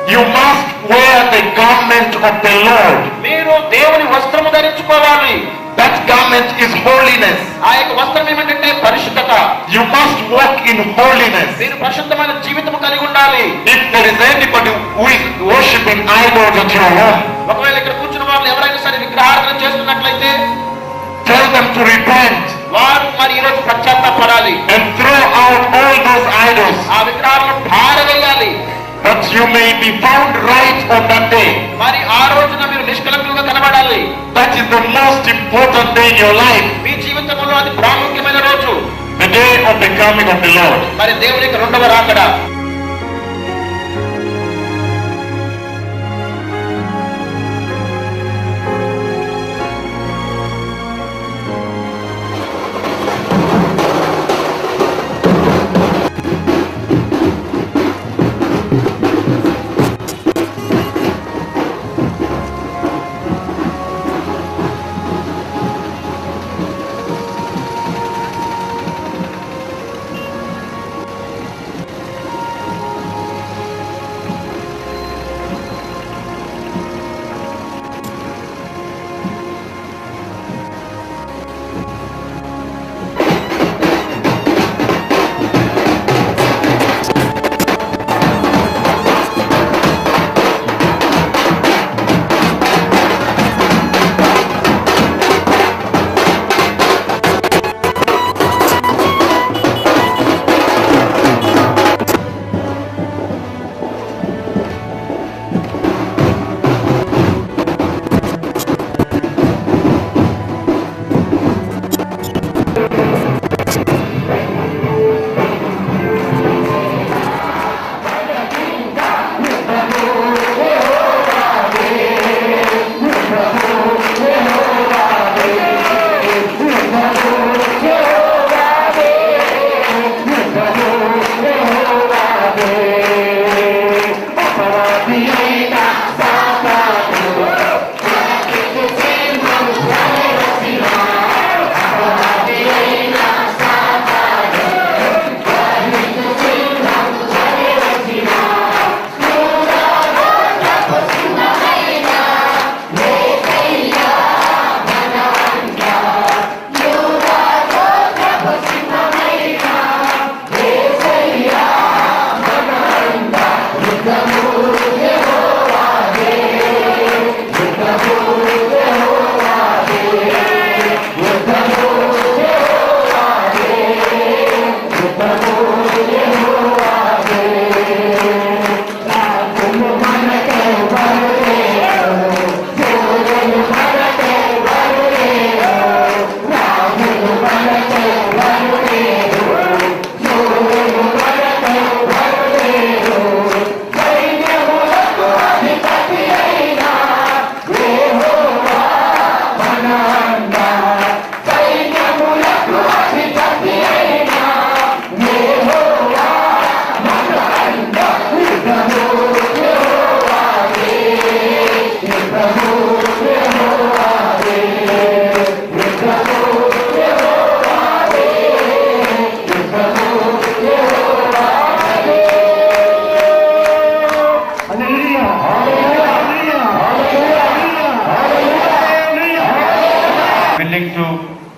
You must wear the garment of the Lord. మీరు దేవుని వస్త్రము ధరించుకోవాలి. That garment is holiness. ఆ యొక్క వస్త్రం ఏమిటంటే పరిశుద్ధత. You must walk in holiness. మీరు పరిశుద్ధమైన జీవితం కలిగి ఉండాలి. If there is anybody who is worshiping idols at your home, ఒకవేళ ఇక్కడ కూర్చున్న వాళ్ళు ఎవరైనా సరే విగ్రహారాధన చేస్తున్నట్లయితే tell them to repent వారు మరి ఈ రోజు పశ్చాత్తాపడాలి. and throw out all those idols, ఆ విగ్రహాలను పారవేయాలి. that you may be found right on that day. మరి ఆ రోజున మీరు నిష్కలంకంగా కనబడాలి. That is the most important day in your life. మీ జీవితంలో అది ప్రాముఖ్యమైన రోజు. The day of the coming of the Lord. మరి దేవుని యొక్క రెండవ రాకడ.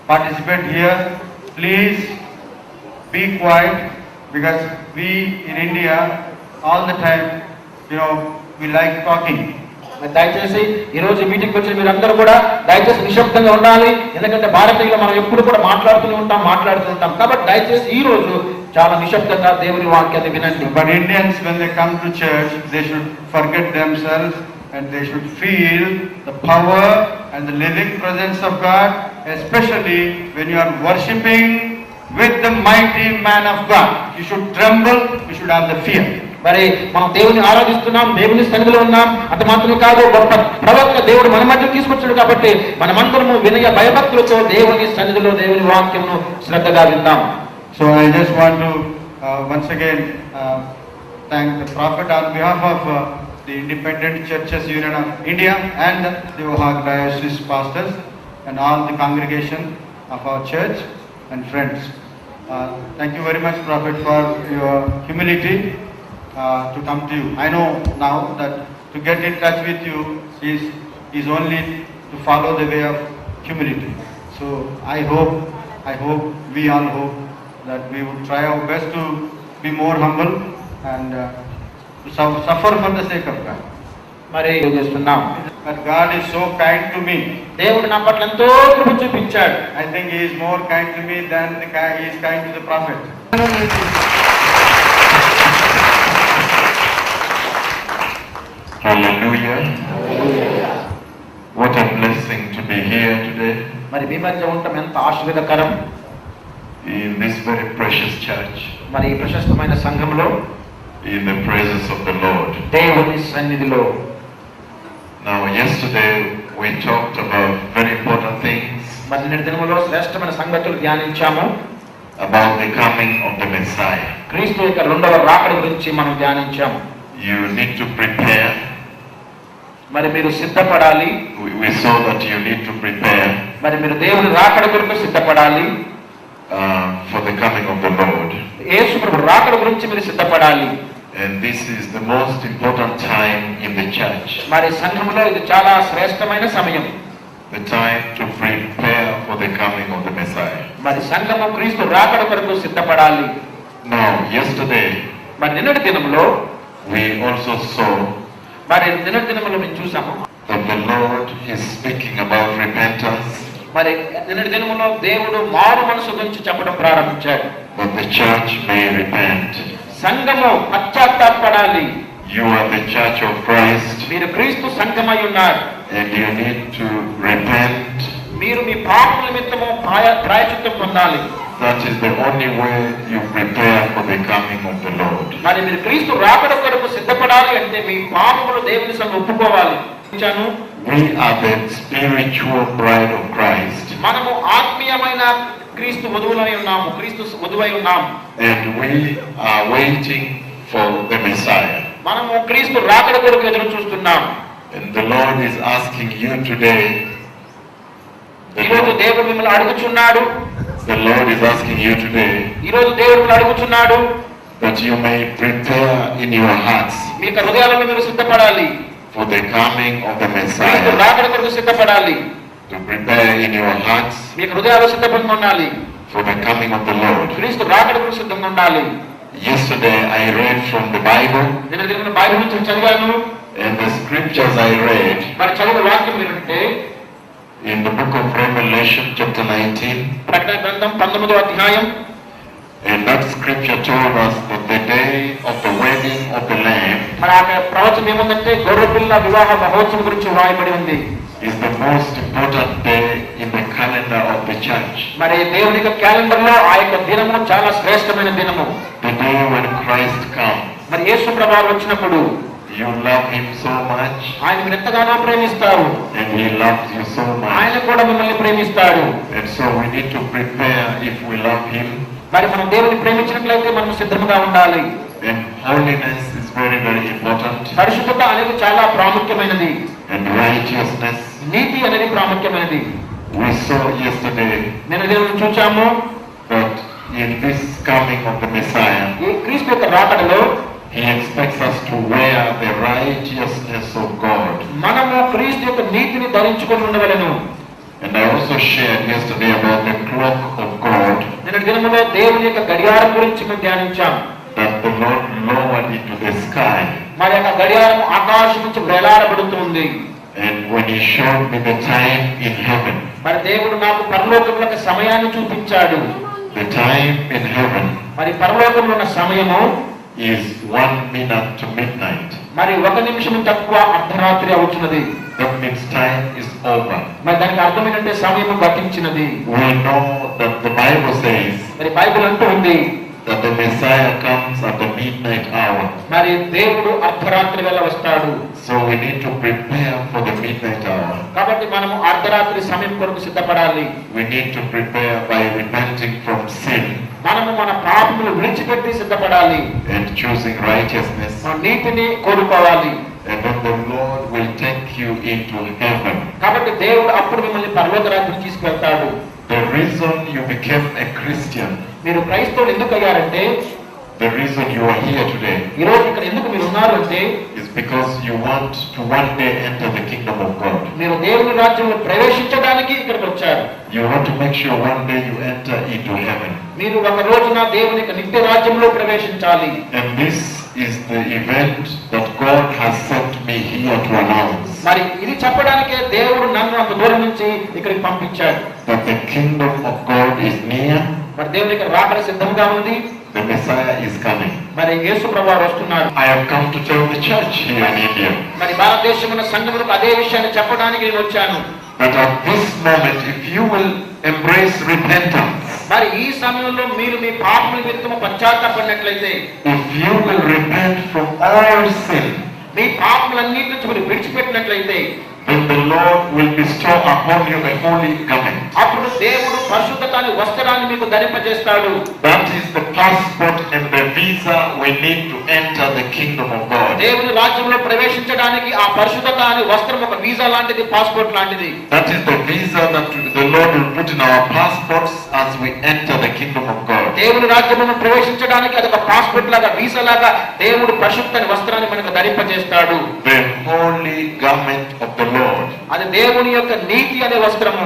participate here, please be quiet, because we in India all the time, we like talking. దయచేసి ఈ రోజు మీటింగ్ వచ్చిన మీరందరూ కూడా దయచేసి నిశ్శబ్దంగా ఉండాలి. ఎందుకంటే భారతీయులు మనం ఎప్పుడు కూడా మాట్లాడుతూ ఉంటాం కాబట్టి దయచేసి ఈ రోజు చాలా నిశ్శబ్దంగా దేవుని వాక్యాన్ని వినండి. But Indians, when they come to church, they should forget themselves and they should feel the power and the living presence of God, especially when you are worshipping with the mighty man of God. You should tremble, you should have the fear. మరి మనం దేవుని ఆరాధిస్తున్నాం, దేవుని సన్నిధిలో ఉన్నాం. అంత మాత్రమే కాదు, గొప్ప ప్రవక్త దేవుడు మన మధ్య తీసుకొచ్చాడు కాబట్టి మనమందరము వినయ భయభక్తులతో దేవుని సన్నిధిలో దేవుని వాక్యమును శ్రద్ధగా విందాం. So I just want to once again thank the prophet on behalf of the Independent Churches Union of India and the Ohio Diocese pastors and all the congregation of our church and friends. Thank you very much, Prophet, for your humility to come to you. I know now that to get in touch with you is only to follow the way of humility. So I hope, we all hope that we would try our best to be more humble and to suffer for the sake of God. మరి చేస్తున్నాం. But God is so kind to me. దేవుడు నా పట్ల ఎంతో కృప చూపించాడు. I think He is more kind to me than He is kind to the prophet. Hallelujah. What a blessing to be here today మరి మీ మధ్య ఉండటం ఎంత ఆశీర్వాదకరం. in this very precious church, మరి ఈ ప్రశస్తమైన సంఘంలో in the presence of the Lord. దేవుని సన్నిధిలో. Now, yesterday we talked about very important things మరి నిన్నటి దినములో శ్రేష్టమైన సంగతులు ధ్యానించాము. about the coming of the Messiah. క్రీస్తు యొక్క రెండవ రాకడ గురించి మనం ధ్యానించాము. You need to prepare. మరి మీరు సిద్ధపడాలి. We saw that you need to prepare మరి మీరు దేవుని రాకడ కొరకు సిద్ధపడాలి. for the coming of the Lord. యేసు ప్రభు రాకడ గురించి మీరు సిద్ధపడాలి. And this is the most important time in the church. మరి సంఘంలో ఇది చాలా శ్రేష్టమైన సమయం. The time to prepare for the coming of the Messiah. మరి సంఘము క్రీస్తు రాకడ కొరకు సిద్ధపడాలి. Now, yesterday మరి నిన్నటి దినంలో we also saw మరి నిన్నటి దినంలో మేము చూసాము. that the Lord is speaking about repentance, మరి నిన్నటి దినములో దేవుడు మారు మనసు గురించి చెప్పడం ప్రారంభించాడు. that the church may repent. సంఘము పశ్చాత్తాపడాలి. You are the church of Christ మీరు క్రీస్తు సంఘమై ఉన్నారు. and you need to repent. మీరు మీ పాపముల నిమిత్తము ప్రాయశ్చిత్తం పొందాలి. That is the only way you prepare for the coming of the Lord. మరి మీరు క్రీస్తు రాకడ కొరకు సిద్ధపడాలి అంటే మీ పాపములు దేవుని సంగ ఒప్పుకోవాలి. We are the spiritual bride of Christ. మనము ఆత్మీయమైన క్రీస్తు వధువులై ఉన్నాము. క్రీస్తు వధువై ఉన్నాము. And we are waiting for the Messiah. మనము క్రీస్తు రాకడ కొరకు ఎదురు చూస్తున్నాం. And the Lord is asking you today. ఈరోజు దేవుడు మిమ్మల్ని అడుగుచున్నాడు. The Lord is asking you today ఈరోజు దేవుడు మిమ్మల్ని అడుగుచున్నాడు. that you may prepare in your hearts మీ యొక్క హృదయాలను మీరు సిద్ధపడాలి. for the coming of the క్రీస్తు Messiah. రాకడ కొరకు సిద్ధపడాలి. To prepare in your hearts మీ యొక్క హృదయాలు సిద్ధంగా ఉండాలి. for the coming of the Lord. క్రీస్తు రాకడ కొరకు సిద్ధంగా ఉండాలి. Yesterday I read from the Bible, నేను దీనిని బైబిల్ నుంచి చదివాను. and the scriptures I read మరి చదివిన వాక్యం ఏంటంటే in the book of Revelation chapter 19, ప్రకటన గ్రంథం 19వ అధ్యాయం. and that scripture told us that the day of the wedding of the Lamb మరి ఆ ప్రవచనం ఏముందంటే గొర్రెపిల్ల వివాహ మహోత్సవం గురించి వ్రాయబడి ఉంది. is the most important day in the calendar of the church. మరి దేవుని యొక్క క్యాలెండర్ లో ఆ యొక్క దినము చాలా శ్రేష్టమైన దినము. The day when Christ comes. మరి యేసు ప్రభువు వచ్చినప్పుడు You love him so much, ఆయన మీరు ఎంతగానో ప్రేమిస్తారు. and he loves you so ఆయన much. కూడా మిమ్మల్ని ప్రేమిస్తాడు. And so we need to prepare if we love him. మరి మనం దేవుని ప్రేమించినట్లయితే మనం సిద్ధంగా ఉండాలి. And holiness is very, very important. పరిశుద్ధత అనేది చాలా ప్రాముఖ్యమైనది. And righteousness. నీతి అనేది ప్రాముఖ్యమైనది. We saw yesterday నేను దేవుని చూచాము. that in this coming of the Messiah, ఈ క్రీస్తు యొక్క రాకడలో he expects us to wear the righteousness of God. మనము క్రీస్తు యొక్క నీతిని ధరించుకొని ఉండవలెను. And I also shared yesterday about the clock of God నిన్న దినములో దేవుని యొక్క గడియారం గురించి మేము ధ్యానించాం. that the Lord lowered into the sky. మరి యొక్క గడియారం ఆకాశం నుంచి వేలాడబడుతుంది. And when he showed me the time in heaven, మరి దేవుడు నాకు పరలోకంలో ఒక సమయాన్ని చూపించాడు. the time in heaven మరి పరలోకంలో ఉన్న సమయము is 1 minute to midnight. మరి 1 నిమిషం తక్కువ అర్ధరాత్రి అవుతున్నది. That means time is over. మరి దానికి అర్థం ఏంటంటే సమయము గతించినది. We know that the Bible says మరి బైబిల్ అంటూ ఉంది that the Messiah comes at the midnight hour. మరి దేవుడు అర్ధరాత్రి వేళ వస్తాడు. So we need to prepare for the midnight hour. కాబట్టి మనము అర్ధరాత్రి సమయం కొరకు సిద్ధపడాలి. We need to prepare by repenting from sin మనము మన పాపములు విడిచిపెట్టి సిద్ధపడాలి. and choosing righteousness. మన నీతిని కోరుకోవాలి. And then the Lord will take you into heaven. కాబట్టి దేవుడు అప్పుడు మిమ్మల్ని పరలోక రాజ్యానికి తీసుకెళ్తాడు. The reason you became a Christian, మీరు క్రైస్తవులు ఎందుకు అయ్యారంటే The reason you are here today ఈ రోజు ఇక్కడ ఎందుకు మీరు ఉన్నారు అంటే is because you want to one day enter the kingdom of God. మీరు దేవుని రాజ్యంలో ప్రవేశించడానికి ఇక్కడికి వచ్చారు. You want to make sure one day you enter into heaven. మీరు ఒక రోజున దేవుని యొక్క నిత్య రాజ్యంలో ప్రవేశించాలి. And this is the event that God has sent me here to announce. మరి ఇది చెప్పడానికే దేవుడు నన్ను అంత దూరం నుంచి ఇక్కడికి పంపించాడు. That the kingdom of God is near. మరి దేవుని యొక్క రాకడ సిద్ధంగా ఉంది. The Messiah is coming. మరి యేసు ప్రభువు వస్తున్నాడు. I have come to tell the church here in India. మరి భారతదేశంలో సంఘములకు అదే విషయాన్ని చెప్పడానికి నేను వచ్చాను. That at this moment, if you will embrace repentance, మరి ఈ సమయంలో మీరు మీ పాపముల నిమిత్తము పశ్చాత్తాపడినట్లయితే, if you will repent from all sin, మీ పాపములన్నిటి నుంచి మీరు విడిచిపెట్టినట్లయితే, then the Lord will bestow upon you a holy garment. అప్పుడు దేవుడు పరిశుద్ధత అనే వస్త్రాన్ని మీకు ధరింపజేస్తాడు. That is the passport and the visa we need to enter the kingdom of God. దేవుని రాజ్యంలో ప్రవేశించడానికి ఆ పరిశుద్ధత అనే వస్త్రం ఒక వీసా లాంటిది, పాస్పోర్ట్ లాంటిది. That is the visa that the Lord will put in our passports as we enter the kingdom of God. దేవుని రాజ్యంలో ప్రవేశించడానికి అది ఒక పాస్పోర్ట్ లాగా, వీసా లాగా దేవుడు పరిశుద్ధ అనే వస్త్రాన్ని మనకు ధరింపజేస్తాడు. The holy garment of the Lord. అది దేవుని యొక్క నీతి అనే వస్త్రము.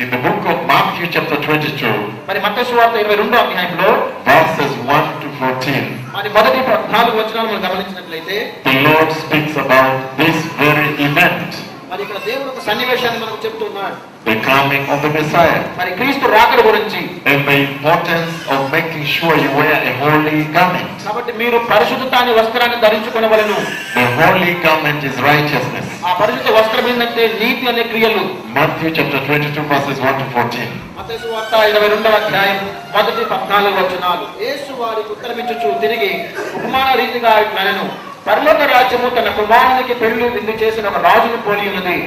In the book of Matthew chapter 22, మరి మత్తయి సువార్త 22వ అధ్యాయంలో verses 1 to 14, మరి మొదటి 14 వచనాలు మనం గమనించినట్లయితే, the Lord speaks about this very event, మరి ఇక్కడ దేవుడు ఒక సన్నివేశాన్ని మనకు చెప్తున్నాడు. the coming of the Messiah, మరి క్రీస్తు రాకడ గురించి. and the importance of making sure you wear a holy garment. కాబట్టి మీరు పరిశుద్ధత అనే వస్త్రాన్ని ధరించుకొనవలెను. The holy garment is righteousness. ఆ పరిశుద్ధ వస్త్రం ఏంటంటే నీతి అనే క్రియలు. Matthew chapter 22 verses 1 to 14. మత్తయి సువార్త 22వ అధ్యాయం మొదటి 14 వచనాలు. యేసు వారికి ఉత్తరమిచ్చుచు తిరిగి ఉపమాన రీతిగా ఇట్లనెను, పరలోక రాజ్యము తన కుమారునికి పెళ్లి విందు చేసిన ఒక రాజును పోలి ఉన్నది.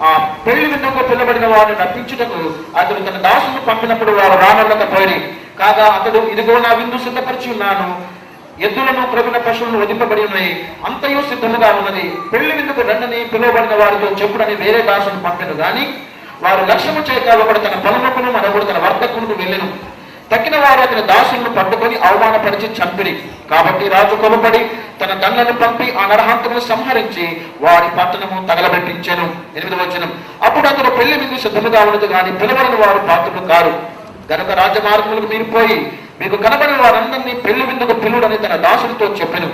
ఆ పెళ్లి విందుకు పిల్లబడిన వారిని రప్పించుటకు అతడు తన దాసును పంపినప్పుడు వారు రానల్లకపోయి, కాగా అతడు ఇదిగో నా విందు సిద్ధపరిచి ఉన్నాను, ఎద్దులను క్రొవ్విన పశువులను వదింపబడి ఉన్నాయి, అంతయు సిద్ధముగా ఉన్నది, పెళ్లి విందుకు రండని పిలువబడిన వారితో చెప్పుడని వేరే దాసును పంపెను. గాని వారు లక్ష్యము చేయక ఒకడు తన పొలముకును మరొకడు తన వర్తకునికి వెళ్ళెను. తక్కిన వారు అతని దాసులను పట్టుకొని అవమానపరిచి చంపిరి. కాబట్టి రాజు కొలుపడి తన దండలను పంపి ఆ నరహంతమును సంహరించి వారి పట్టణము తగలబెట్టించెను. 8వ వచనం, అప్పుడు అతడు పెళ్లి విందు సిద్ధముగా ఉన్నది కానీ పిలువబడిన వారు పాత్రులు కారు. గనుక రాజమార్గములకు మీరు పోయి మీకు కనబడిన వారందరినీ పెళ్లి విందుకు పిలుడని తన దాసులతో చెప్పెను.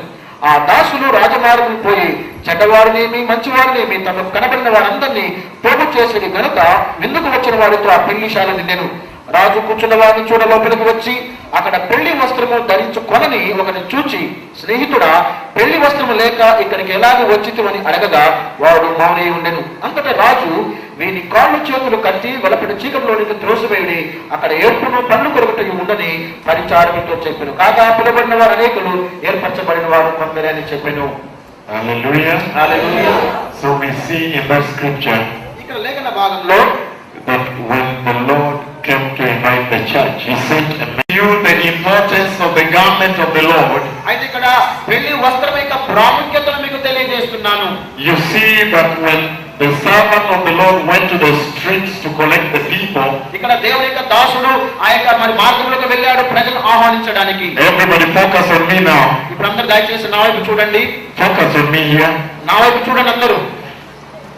ఆ దాసులు రాజమార్గం పోయి చెడ్డవారినేమి మంచివారినేమి తమకు కనబడిన వారందరినీ పోగు చేసేది గనుక విందుకు వచ్చిన వారితో ఆ పెళ్లిశాల నిండెను. రాజు కూర్చున్న వారిని చూడ లోపలికి వచ్చి అక్కడ పెళ్లి వస్త్రము ధరించుకొనని ఒకరిని చూచి, స్నేహితుడా, పెళ్లి వస్త్రము లేక ఇక్కడికి ఎలాగ వచ్చితివని అడగగా వాడు మౌనై ఉండెను. అంతటా రాజు వీని కాళ్ళు చేతులు కట్టి వెలపటి చీకటిలోనికి త్రోసివేయుడి, అక్కడ ఏర్పును పన్ను కొరకటయు ఉండని పరిచారకులతో చెప్పెను. కాగా పిలువబడిన వారు అనేకులు, ఏర్పరచబడిన వారు కొందరని చెప్పెను. Hallelujah. Hallelujah. So we see in that scripture ఇక్కడ లేఖన భాగంలో that when the Lord came to invite the church, he sent a knew the importance of the garment of the Lord. అయితే ఇక్కడ పెళ్లి వస్త్రం యొక్క ప్రాముఖ్యతను మీకు తెలియజేస్తున్నాను. You see that when the servant of the Lord went to the streets to collect the people, ఇక్కడ దేవుని యొక్క దాసుడు ఆ యొక్క మరి మార్గంలోకి వెళ్ళాడు ప్రజలను ఆహ్వానించడానికి. everybody focus on me now. ఇప్పుడు అందరూ దయచేసి నా వైపు చూడండి. Focus on me here. నా వైపు చూడండి అందరూ.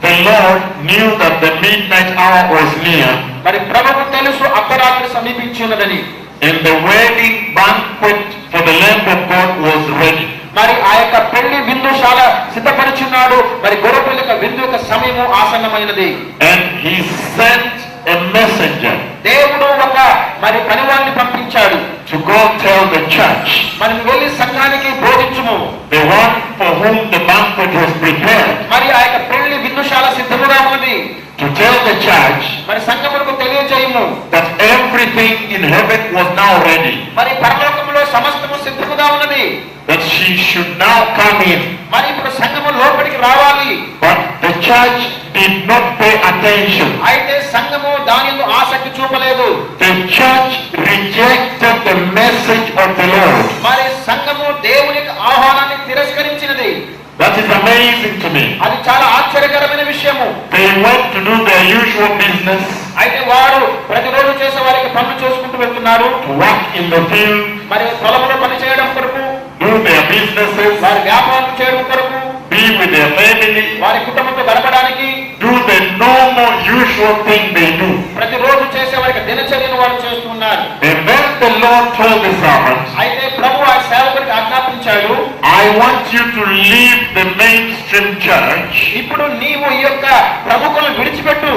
The Lord knew that the midnight hour was near, మరి ప్రభువుకు తెలుసు అర్ధరాత్రి సమీపించి ఉన్నదని. and the wedding banquet for the Lamb of God was ready. మరి ఆ యొక్క పెళ్లి విందుశాల సిద్ధపరుచున్నాడు. మరి గొర్రెపిల్ల యొక్క విందు యొక్క సమయము ఆసన్నమైనది. And he sent a messenger దేవుడు ఒక మరి పనివాడిని పంపించాడు. to go tell the church, మరి వెళ్ళి సంఘానికి బోధించుము. the one for whom the banquet was prepared, మరి ఆ యొక్క పెళ్లి విందుశాల సిద్ధముగా ఉన్నది. to tell the church మరి సంఘములకు తెలియజేయము that everything in heaven was now ready, మరి పరలోకములో సమస్తము సిద్ధముగా ఉన్నది. that she should now come in. మరి ఇప్పుడు సంఘము లోపలికి రావాలి. But the church did not pay attention. అయితే సంఘము దాని యందు ఆసక్తి చూపలేదు. The church rejected the message of the Lord. మరి సంఘము దేవుని యొక్క ఆహ్వానాన్ని తిరస్కరించినది. That is amazing to me. అది చాలా ఆశ్చర్యకరమైన విషయము. They went to do their usual business, అయితే వారు ప్రతిరోజు చేసే వారికి పనులు చేసుకుంటూ వెళ్తున్నారు. to work in the field, మరి పొలంలో పని చేయడం కొరకు, do their businesses, వారి వ్యాపారం చేయడం కొరకు, be with their family, వారి కుటుంబంతో గడపడానికి, do the normal, usual thing they do. ప్రతిరోజు చేసే వారికి దినచర్యను వారు చేస్తున్నారు. And then the Lord told the servant, అయితే ప్రభు ఆ సేవకుడికి ఆజ్ఞాపించాడు, I want you to leave the mainstream church. ఇప్పుడు నీవు ఈ యొక్క ప్రముఖులను విడిచిపెట్టు.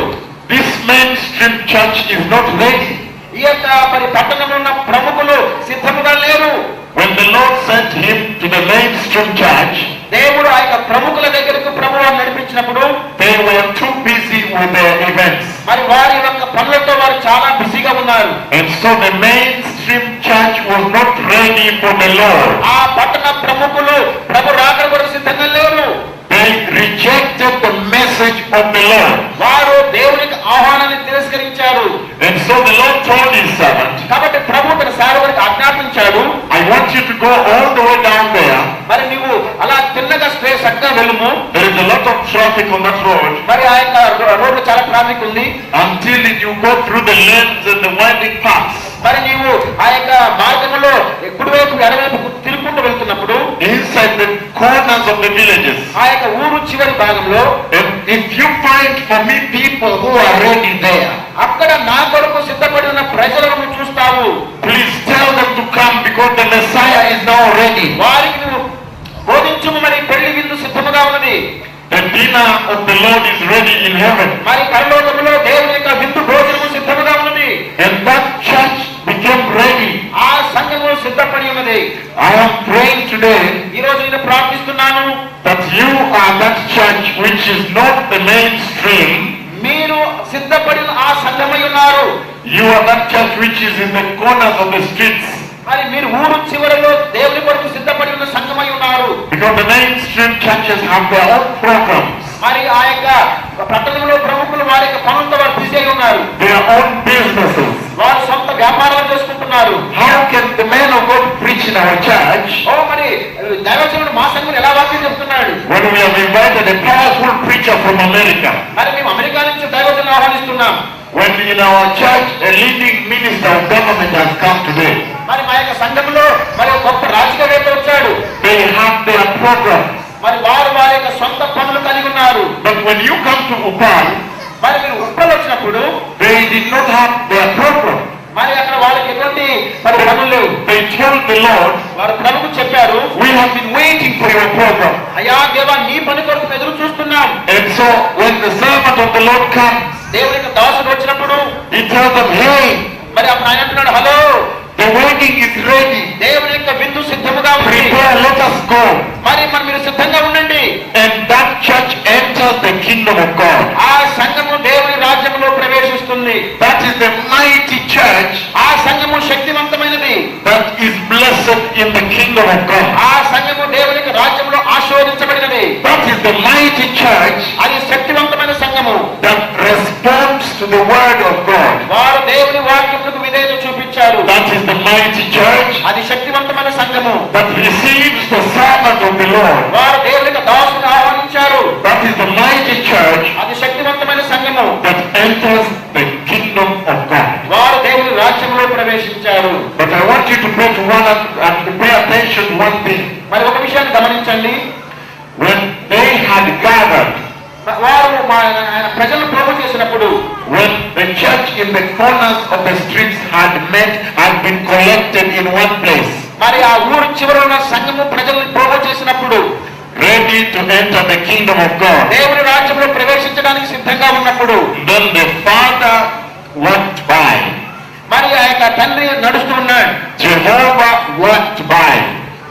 This mainstream church is not ready. ఈ యొక్క మరి పట్టణంలో ఉన్న ప్రముఖులు సిద్ధముగా లేరు. When the Lord sent him to the mainstream church, దేవుడు ఆ యొక్క ప్రముఖుల దగ్గరకు ప్రభువును నడిపించినప్పుడు they were too busy with their events. మరి వారి యొక్క పనులతో వారు చాలా బిజీగా ఉన్నారు. And so the mainstream church was not ready for the Lord. ఆ పట్టణ ప్రముఖులు ప్రభు రాకడ కొరకు సిద్ధంగా లేరు. They rejected the message of the Lord. వారు దేవునికి ఆహ్వానాన్ని తిరస్కరించారు. And so the Lord told his servant, కాబట్టి ప్రభు తన సేవకుడికి ఆజ్ఞాపించాడు, I want you to go all the way down there. మరి నువ్వు అలా తిన్నగా స్ట్రెయిట్ గా వెళ్ళుము. There is a lot of traffic on that road. మరి ఆ యొక్క రోడ్డు చాలా ట్రాఫిక్ ఉంది. Until you go through the lanes and the winding paths. మరి నీవు ఆ యొక్క మార్గంలో కుడివైపు ఎడవైపు తిరుగుకుంటూ వెళ్తున్నప్పుడు Inside the corners of the villages. ఆ యొక్క ఊరు చివరి భాగంలో And if you find for me people who are ready there, అక్కడ నా కొరకు సిద్ధపడి ఉన్న ప్రజలను చూస్తావు. please tell them to come because the Messiah is now ready. వారికి నువ్వు బోధించుము, మరి పెళ్లి విందు సిద్ధముగా ఉన్నది. The dinner of the Lord is ready in heaven. మరి పరలోకములో దేవుని యొక్క విందు భోజనము సిద్ధముగా ఉన్నది. And that church became ready. ఆ సంఘము సిద్ధపడి ఉన్నది. I am praying today ఈ రోజు నేను ప్రార్థిస్తున్నాను, that you are that church which is not the mainstream. మీరు సిద్ధపడిన ఆ సంఘమై ఉన్నారు. You are that church which is in the corners of the streets. మరి మీరు ఊరు చివరిలో దేవుని కొరకు సిద్ధపడి ఉన్న సంఘమై ఉన్నారు. Because the mainstream churches have their own programs, మరి ఆ యొక్క పట్టణంలో ప్రముఖులు వారి యొక్క పనులతో వారు బిజీ అయి ఉన్నారు. their own businesses. వారు సొంత వ్యాపారాలు చేసుకుంటున్నారు. How can the man of God preach in our church ఓ మరి దైవజనుడు మా సంఘం ఎలా వాక్యం చెప్తున్నాడు? when we have invited a powerful preacher from America? మరి మేము అమెరికా నుంచి దైవజనులు ఆహ్వానిస్తున్నాం. When in our church a leading minister of government has come today, మరి మా యొక్క సంఘంలో మరి ఒక గొప్ప రాజకీయవేత్త వచ్చాడు. they have their program. మరి వారు వారి యొక్క సొంత పనులు కలిగి ఉన్నారు. But when you come to Upal, మరి మీరు ఉప్పలు వచ్చినప్పుడు they did not have their program. మరి అక్కడ వాళ్ళకి ఎటువంటి మరి పనులు లేవు. They told the Lord, వారు ప్రభుకు చెప్పారు, we have been waiting for your program. అయ్యా దేవా నీ పని కొరకు ఎదురు చూస్తున్నాం. And so when the servant of the Lord comes, దేవుని యొక్క దాసుడు వచ్చినప్పుడు he tells them, hey, మరి అప్పుడు ఆయన అంటున్నాడు, hello the wedding is ready. దేవుని యొక్క విందు సిద్ధముగా ఉంది. Prepare, let us go. మరి మీరు సిద్ధంగా ఉండండి. And that church enters the kingdom of God. ఆ సంఘము దేవుని రాజ్యంలో ప్రవేశిస్తుంది. That is the mighty church ఆ సంఘము శక్తివంతమైనది. that is blessed in the kingdom of God. ఆ సంఘము దేవుని యొక్క రాజ్యంలో ఆశీర్వదించబడినది. That is the mighty church అది శక్తివంతమైన సంఘము. that responds to the word of God. వారు దేవుని వాక్యములకు విధేయత చూపించారు. That is the mighty church అది శక్తివంతమైన సంఘము. that receives the servant of the Lord. వారు దేవుని యొక్క దాసుని ఆహ్వానించారు. That is the mighty church అది శక్తివంతమైన సంఘము. that enters the kingdom of God. వారు దేవుని రాజ్యంలో ప్రవేశించారు. But I want you to pay to one and to pay attention to one thing. మరి ఒక విషయాన్ని గమనించండి. When they had gathered, వారు ఆయన ప్రజలు పోగు చేసినప్పుడు, when the church in the corners of the streets had met and been collected in one place, మరి ఆ ఊరు చివర ఉన్న సంఘము ప్రజలను పోగు చేసినప్పుడు, ready to enter the kingdom of God, దేవుని రాజ్యంలో ప్రవేశించడానికి సిద్ధంగా ఉన్నప్పుడు, then the father walked by. మరి ఆ యొక్క తండ్రి నడుస్తూ ఉన్నాడు. Jehovah walked by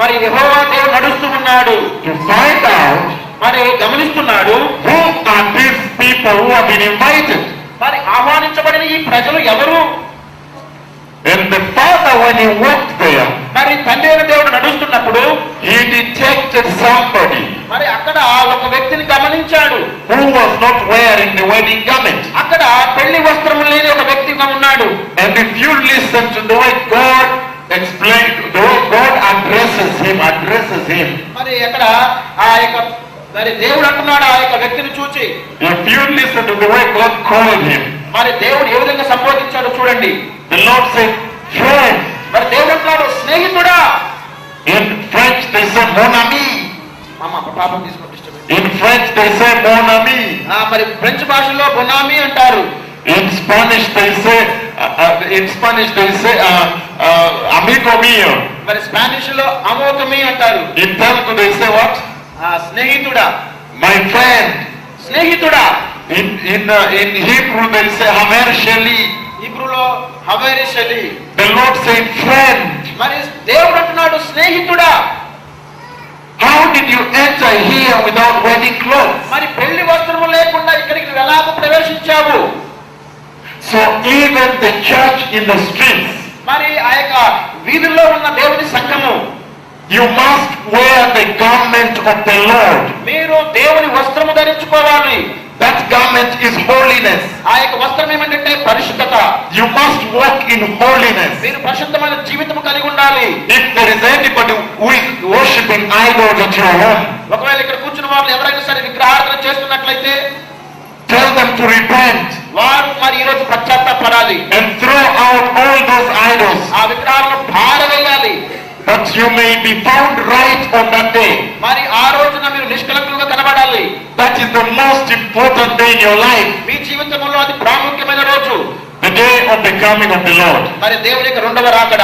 మరి యెహోవా దేవుడు నడుస్తూ ఉన్నాడు. to find out మరి గమనిస్తున్నాడు, who are these people who have been invited. మరి ఆహ్వానించబడిన ఈ ప్రజలు ఎవరు? And the father, when he walked there, మరి తండ్రి అయిన దేవుడు నడుస్తున్నప్పుడు he detected somebody మరి అక్కడ ఒక వ్యక్తిని గమనించాడు. who was not wearing the wedding garment. అక్కడ పెళ్లి వస్త్రము లేని ఒక వ్యక్తిగా ఉన్నాడు. And if you listen to the way God explained, the way God addresses him, మరి అక్కడ ఆ యొక్క మరి దేవుడు అంటున్నాడు ఆ యొక్క వ్యక్తిని చూచి, if you listen to the way God called him, మరి దేవుడు ఏ విధంగా సంబోధించాడో చూడండి. the Lord said, friend. మరి దేవుడు అంటున్నాడు, స్నేహితుడా. In French they say mon ami. పాపం తీసుకుంటే ఇష్టమే. In French they say mon ami. మరి ఫ్రెంచ్ భాషలో బొనామి అంటారు. In Spanish they say amigo mío. మరి స్పానిష్ లో అమోకమి అంటారు. In Telugu they say what? స్నేహితుడా, My friend. స్నేహితుడా. In Hebrew they say haver sheli. హీబ్రూలో Haveri షలి. The Lord said friend. మరి దేవుడు అంటున్నాడు స్నేహితుడా. How did you enter here without wedding clothes? మరి పెళ్లి వస్త్రము లేకుండా ఇక్కడికి నువ్వు ఎలా ప్రవేశించావు? So even the church in the streets, మరి ఆ యొక్క వీధుల్లో ఉన్న దేవుని సంఘము, you must wear the garment of the Lord. మీరు దేవుని వస్త్రము ధరించుకోవాలి. That garment is holiness. ఆ యొక్క వస్త్రం ఏమంటే పరిశుద్ధత. You must walk in holiness. మీరు పరిశుద్ధమైన జీవితం కలిగి ఉండాలి. If there is anybody who is worshiping idols at your home, ఒకవేళ ఇక్కడ కూర్చున్న వాళ్ళు ఎవరైనా సరే విగ్రహారాధన చేస్తున్నట్లయితే tell them to repent వారు మరి ఈ రోజు పశ్చాత్తాపడాలి. and throw out all those idols, ఆ విగ్రహాలను పారవేయాలి. that you may be found right on that day. మరి ఆ రోజున మీరు నిష్కలంకులుగా కనబడాలి. That is the most important day in your life. మీ జీవితంలో అది ప్రాముఖ్యమైన రోజు, The day of the coming of the Lord. మరి దేవుని యొక్క రెండవ రాకడ.